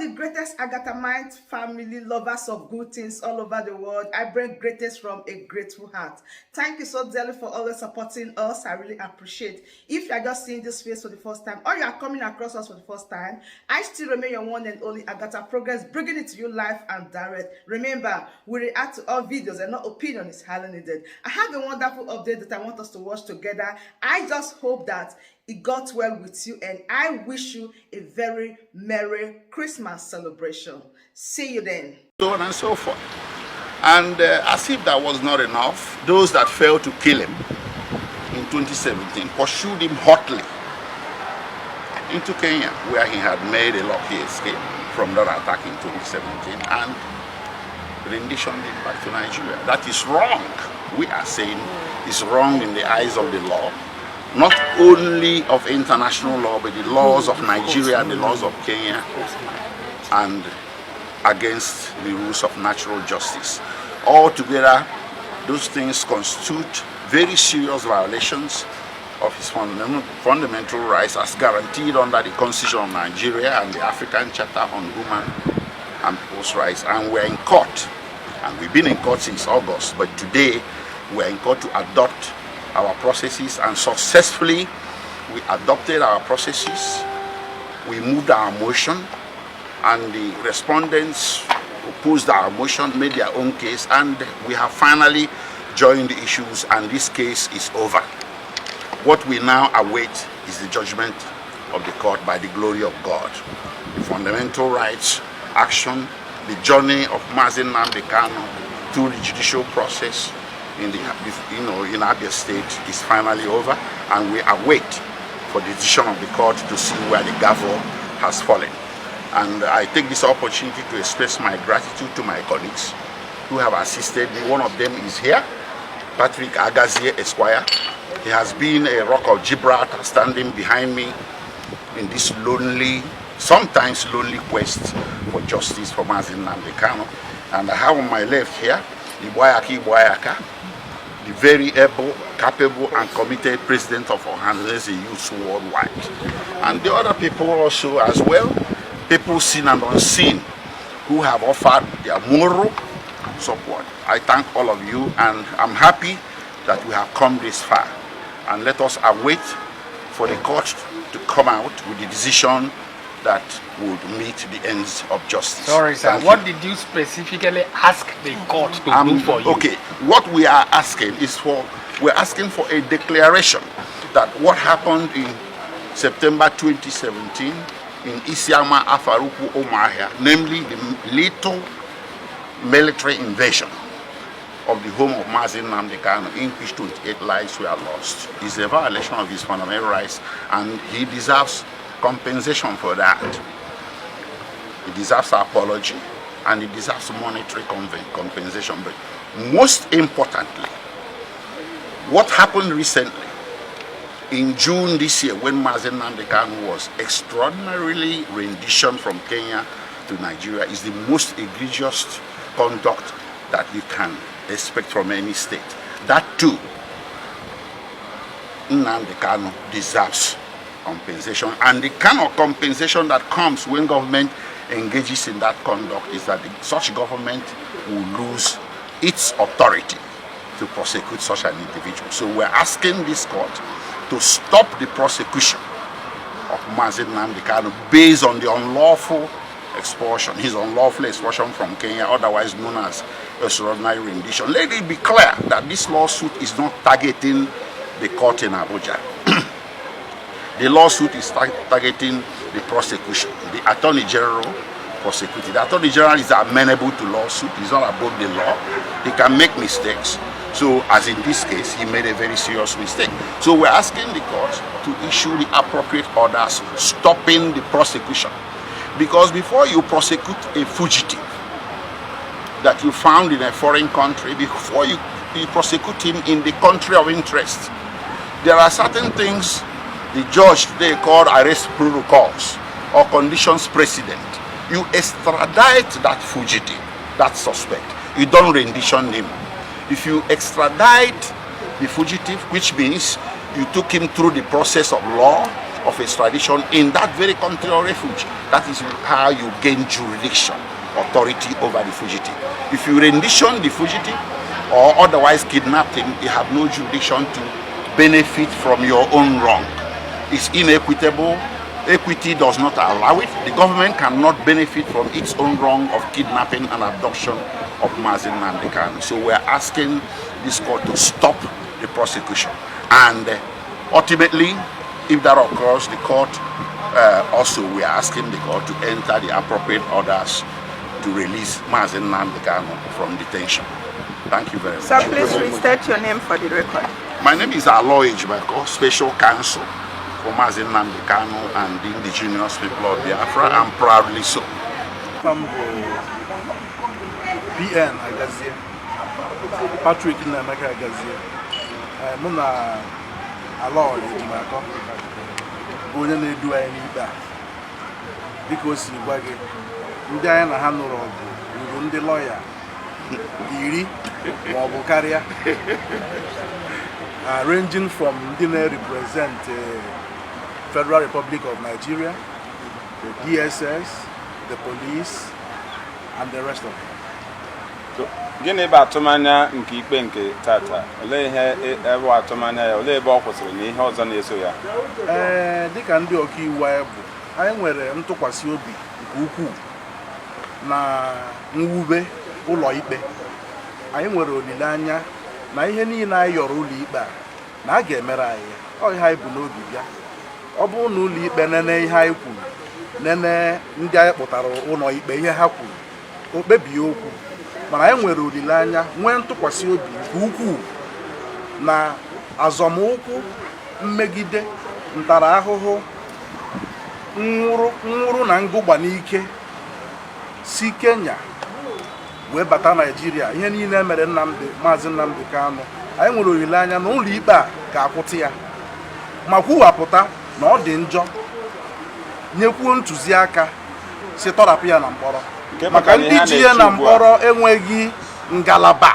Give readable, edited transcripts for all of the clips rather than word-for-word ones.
the greatest Agatha Mind family lovers of good things all over the world, I bring greatest from a grateful heart. Thank you so dearly for always supporting us. I really appreciate. If you are just seeing this face for the first time or you are coming across us for the first time, I still remain your one and only Agatha Progress, bringing it to you live and direct. Remember, we react to all videos and no opinion is highly needed. I have a wonderful update that I want us to watch together. I just hope that it got well with you, and I wish you a very Merry Christmas celebration. See you then. So on and so forth. And as if that was not enough, those that failed to kill him in 2017 pursued him hotly into Kenya, where he had made a lucky escape from that attack in 2017 and renditioned him back to Nigeria. That is wrong. We are saying it's wrong in the eyes of the law. Not only of international law, but the laws of Nigeria and the laws of Kenya, and against the rules of natural justice. Altogether, those things constitute very serious violations of his fundamental rights as guaranteed under the Constitution of Nigeria and the African Charter on Human and People's Rights. And we're in court, and we've been in court since August, but today we're in court to adopt our processes, and successfully we adopted our processes. We moved our motion, and the respondents opposed our motion, made their own case, and we have finally joined the issues, and this case is over. What we now await is the judgment of the court by the glory of God. The fundamental rights action, the journey of NNAMDI KANU through the judicial process in Abia State is finally over, and we await for the decision of the court to see where the gavel has fallen. And I take this opportunity to express my gratitude to my colleagues who have assisted me. One of them is here, Patrick Agazie Esquire. He has been a rock of Gibraltar standing behind me in this lonely, sometimes lonely quest for justice for NNAMDI KANU. And I have on my left here, Umuahia, the very able, capable, and committed president of Organized Youth Worldwide. And the other people also as well, people seen and unseen, who have offered their moral support. I thank all of you, and I'm happy that we have come this far. And let us await for the court to come out with the decision that would meet the ends of justice. Sorry, sir. What did you specifically ask the court to do for you? Okay, what we are asking is we're asking for a declaration that what happened in September 2017 in Isiama Afaruku Umuahia, namely the lethal military invasion of the home of NNAMDI KANU, in which 28 lives were lost, is a violation of his fundamental rights, and he deserves compensation for that. He deserves apology, and he deserves monetary compensation. But most importantly, what happened recently in June this year, when NNAMDI KANU was extraordinarily renditioned from Kenya to Nigeria, is the most egregious conduct that you can expect from any state. That too, NNAMDI KANU deserves compensation, and the kind of compensation that comes when government engages in that conduct is that such government will lose its authority to prosecute such an individual. So we're asking this court to stop the prosecution of NNAMDI KANU based on the unlawful expulsion, his unlawful expulsion from Kenya, otherwise known as extraordinary rendition. Let it be clear that this lawsuit is not targeting the court in Abuja. The lawsuit is targeting the prosecution. The Attorney General prosecuted. The Attorney General is amenable to lawsuit. He's not above the law. He can make mistakes. So, as in this case, he made a very serious mistake. So we're asking the court to issue the appropriate orders stopping the prosecution. Because before you prosecute a fugitive that you found in a foreign country, before you prosecute him in the country of interest, there are certain things the judge today called arrest protocols or conditions precedent. You extradite that fugitive, that suspect. You don't rendition him. If you extradite the fugitive, which means you took him through the process of law, of extradition in that very country of refuge. That is how you gain jurisdiction, authority over the fugitive. If you rendition the fugitive or otherwise kidnap him, you have no jurisdiction to benefit from your own wrong. It's inequitable. Equity does not allow it. The government cannot benefit from its own wrong of kidnapping and abduction of NNAMDI KANU. So we are asking this court to stop the prosecution. And ultimately, if that occurs, the court also we are asking the court to enter the appropriate orders to release NNAMDI KANU from detention. Thank you very much. Sir, please restate your name for the record. My name is Aloy Ejimakor, Special Counsel for NNAMDI KANU and the indigenous people of Biafra, and proudly so. PN Agazie, Patrick Nnamaka Agazie, Muna Aloy Ejimakor, onye na-edu anyị n'ikpe a. Dịka o siri gwa gị, ndị anyị na ha nụrụ ọgụ ruru ndị lọya 10 ma ọ bụ karịa, ranging from ndị na-represent Federal Republic of Nigeria, the DSS, the police, and the rest of them. Gịnị bụ atụmanya nke ikpe nke tata? Olee ihe ebe atụmanya ya? Olee ebe ọ kwụsịrị na ihe ọzọ na-eso ya? Dịka ndị ọkaiwu anyị bụ, anyị nwere ntụkwasị obi nke ukwuu na mwube ụlọ ikpe. Anyị nwere olileanya na ihe niile anyị yọrọ ụlọ ikpe a na a ga-emere anyị. Ọ ihe anyị bụ n'obi bịa. Ọ bụrụ na ụlọ ikpe nene ihe anyị kwuru, nene ndị anyị kpụtara ụlọ ikpe ihe ha kwuru, o kpebie okwu. Mana anyị nwere olileanya, nwee ntụkwasị obi nke ukwuu na azọmụkwụ, mmegide, ntaramahụhụ, nwụrụ na ngụgba n'ike si Kenya wee bata Nigeria, ihe niile mere Maazị Nnamdị Kanụ, anyị nwere olileanya na ụlọ ikpe a ga-akwụsị ya ma kwuwapụta na ọ dị njọ, nyekwuo ntụziaka si tọrapụ ya na mkpọrọ. Maka ndị ji ya na mkpọrọ enweghị ngalaba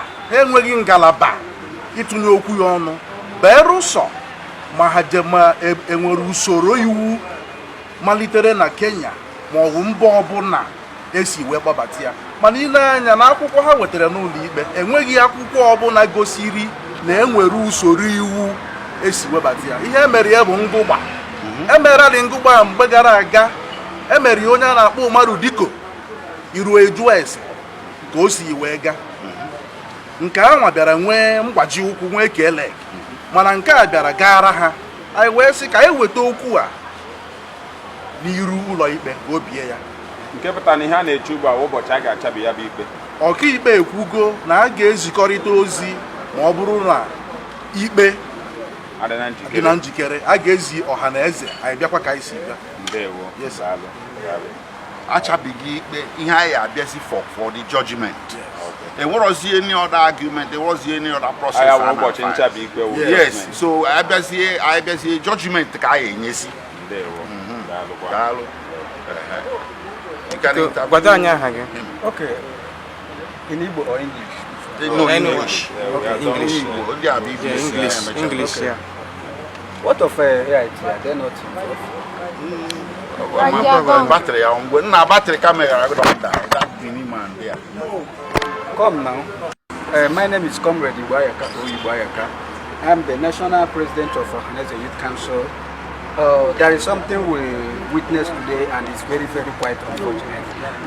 ịtụnye okwu ya ọnụ, berụsọ ma ha enwere usoro iwu malitere na Kenya ma ọ bụ mba ọbụla esi wee kpọbata ya. Mana ile anya na akwụkwọ ha wetara n'ụlọ ikpe enweghị akwụkwọ ọbụla gosiri na enwere usoro iwu esi webata ya. Ihe emere ya bụ ngụgba. Emerali ngụgba mgbe gara aga, emere onye a na-akpọ Umaru Diko iru eju ese ka o si wee ga. Nke anwa bịara nwee mgbaji ụkwụ, nwee kele, mana nke a bịara gara ha. Anyị wee sị ka anyị weta okwu a n'iru ụlọ ikpe ka o bie ya. Nke pụtara na ihe a na-eche ugbu a ụbọchị a ga-achabi ya bụ ikpe. Ọkaikpe ekwugo na a ga-ezikọrịta ozi ma ọ bụrụ na ikpe adị na njikere, a ga-ezi ọha na eze anyị bịakwa ka anyị si bịa. Ndewo. Yes, Achabighị ikpe, ihe anyị abịazi for the judgment. There was any other argument, there was any other process. Yes, so I see judgment ka anyị enyesi. Daalụ. Okay. In Igbo or English? No, English. Okay, English, yeah. What of they're not battery on battery camera that man there. Come now. My name is Comrade Umuahia. I'm the National President of the Youth Council. There is something we witnessed today, and it's very, very quite unfortunate.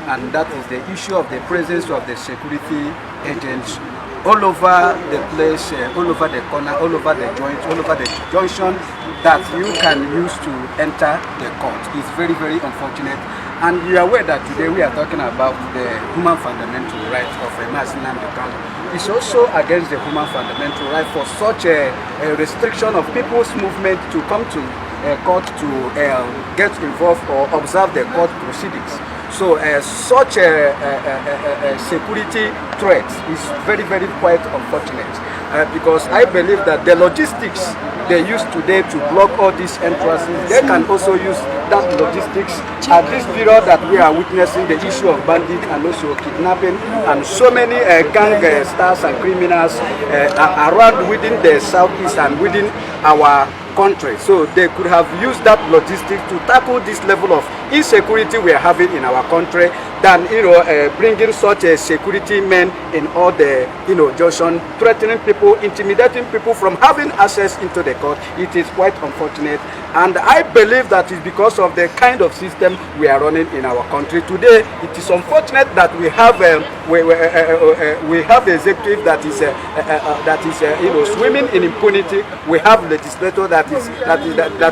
And that is the issue of the presence of the security agents all over the place, all over the corner, all over the joints, all over the junction that you can use to enter the court. It's very, very unfortunate. And you are aware that today we are talking about the human fundamental rights of Maazị Nnamdị Kanụ. It's also against the human fundamental right for such a restriction of people's movement to come to court to get involved or observe the court proceedings. So such a security threat is very, very quite unfortunate because I believe that the logistics they use today to block all these entrances, they can also use that logistics at this period that we are witnessing the issue of bandit and also kidnapping and so many gangsters and criminals around within the southeast and within our country. So they could have used that logistics to tackle this level of insecurity we are having in our country than bringing such a security men in all the junction, threatening people, intimidating people from having access into the court. It is quite unfortunate, and I believe that is because of the kind of system we are running in our country today. It is unfortunate that we have executive that is swimming in impunity. We have legislator that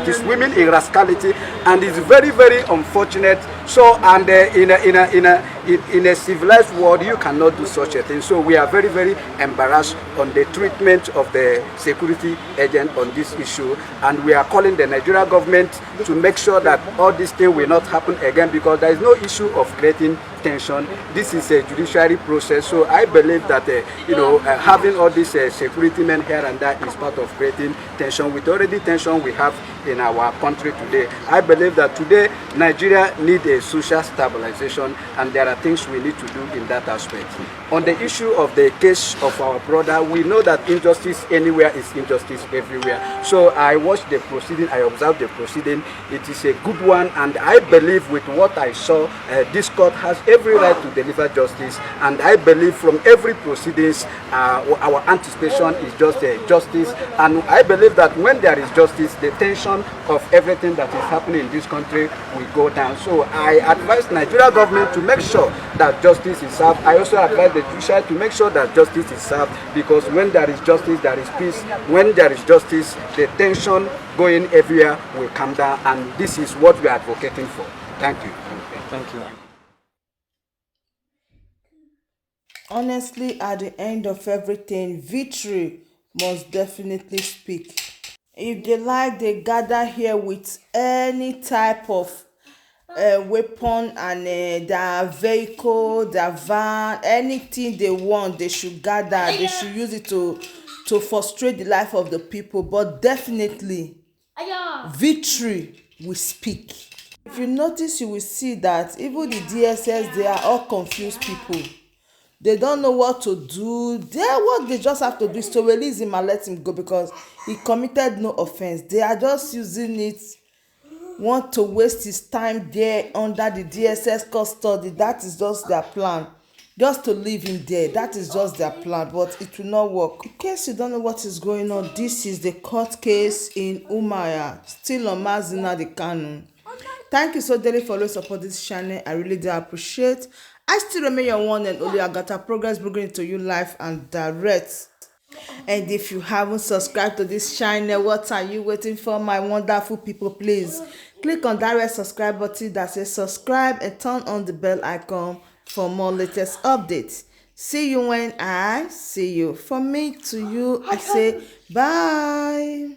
is swimming in rascality, and it's very, very unfortunate. So, and in a civilized world, you cannot do such a thing. So we are very, very embarrassed on the treatment of the security agent on this issue, and we are calling the Nigeria government to make sure that all this thing will not happen again, because there is no issue of creating tension. This is a judiciary process, so I believe that having all these security men here and there is part of creating tension. With already tension we have in our country today, I believe that today Nigeria needs a social stabilization, and there are things we need to do in that aspect. On the issue of the case of our brother, we know that injustice anywhere is injustice everywhere. So I watched the proceeding, I observed the proceeding. It is a good one, and I believe with what I saw, this court has every right to deliver justice, and I believe from every proceedings our anticipation is just justice, and I believe that when there is justice, the tension of everything that is happening in this country will go down. So I advise Nigeria government to make sure that justice is served. I also advise the judiciary to make sure that justice is served, because when there is justice, there is peace. When there is justice, the tension going everywhere will come down, and this is what we are advocating for. Thank you. Thank you. Honestly, at the end of everything, victory must definitely speak. If they like, they gather here with any type of weapon and their vehicle, their van, anything they want, they should gather. They should use it to frustrate the life of the people. But definitely, victory will speak. If you notice, you will see that even the DSS, they are all confused people. They don't know what to do. What they just have to do is to release him and let him go, because he committed no offense. They are just using it, want to waste his time there under the DSS custody. That is just their plan, just to leave him there. That is just their plan, but it will not work. In case you don't know what is going on, this is the court case in Umuahia, still on the KANU. Thank you so dearly for always support this channel. I really do appreciate. I still remain your one and only AGATHA, progress bringing to you live and direct. And if you haven't subscribed to this channel, what are you waiting for, my wonderful people? Please click on that red subscribe button that says subscribe, and turn on the bell icon for more latest updates. See you when I see you. From me to you, I say bye.